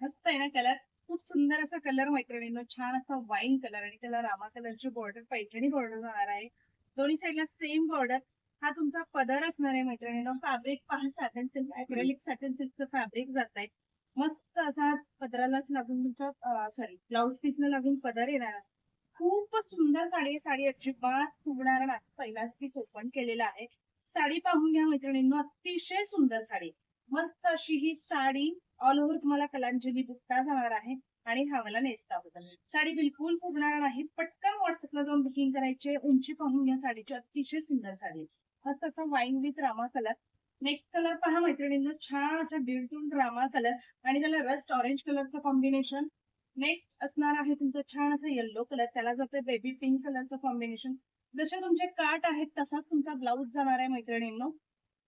मस्त आहे ना कलर. खूप सुंदर असा कलर मैत्रिणींनो, छान असा वाईन कलर आणि त्याला रामा कलरची बॉर्डर, पैठणी बॉर्डर जाणार आहे. दोन्ही साईडला सेम बॉर्डर. हा तुमचा पदर असणार आहे मैत्रिणींनो. फॅब्रिक पहा, सॅटिन सिल्क, अक्रेलिक सॅटिन सिल्कचं फॅब्रिक जात आहे. मस्त असा पदरालाच लागून तुमचा सॉरी ब्लाउज पीसला लागून पदर येणार आहे. खूपच सुंदर साडी आहे. साडी अजिबात फुगणार नाही. पहिलाच पीस ओपन केलेला आहे. साडी पाहून घ्या मैत्रिणींनो, अतिशय सुंदर साडी. मस्त अशी ही साडी ऑल ओव्हर तुम्हाला कलांजली बुट्टा जाणार आहे आणि हा मला नेसता होता. साडी बिलकुल फुगणार नाही. पटकन व्हॉट्सअपला जाऊन बुकिंग करायचे. उंची पाहून घ्या साडीची, अतिशय सुंदर साडी. मस्त असा wine with Rama colour. Next colour पहा मैत्रिणींनो, छान असा बिलकुल रामा कलर आणि त्याला रस्ट ऑरेंज कलरचं कॉम्बिनेशन. नेक्स्ट असणार आहे तुमचं छान असं येल्लो कलर, त्याला जातोय बेबी पिंक कलरचं कॉम्बिनेशन. जसे तुमचे काट आहेत तसाच तुमचा ब्लाऊज जाणार आहे मैत्रिणींनो.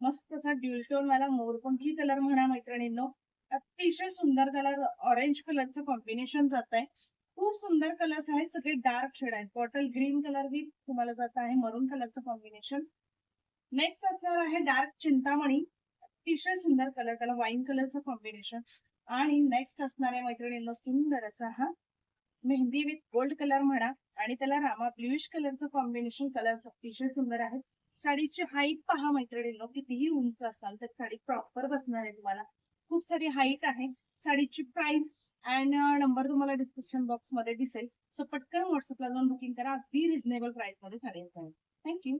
मस्त असा ड्युल मला मोरपंखी कलर म्हणा मैत्रिणींनो. अतिशय सुंदर कलर ऑरेंज कलरचं कॉम्बिनेशन जात आहे. खूप सुंदर कलर्स आहेत, सगळे डार्क शेड आहेत. बॉटल ग्रीन कलर विथ तुम्हाला जात आहे मरून कलरचं कॉम्बिनेशन. नेक्स्ट असणार आहे डार्क चिंतामणी. अतिशय सुंदर कलर, त्याला वाईन कलरचं कॉम्बिनेशन. आणि नेक्स्ट असणार आहे मैत्रिणींनो सुंदर असा हा मेहंदी विथ गोल्ड कलर म्हणा आणि त्याला रामा ब्ल्यूइश कलरचं कॉम्बिनेशन. कलर्स अतिशय सुंदर आहेत. साडीची हाईट पहा मैत्रिणींनो, कितीही उंच असाल तर साडी प्रॉपर बसणार आहे तुम्हाला. खूप सारी हाईट आहे. साडीची प्राइस अँड नंबर तुम्हाला डिस्क्रिप्शन बॉक्स मध्ये दिसेल. सो पटकन व्हॉट्सअपला जाऊन बुकिंग करा. अगदी रिझनेबल प्राइस मध्ये साडी. थँक्यू.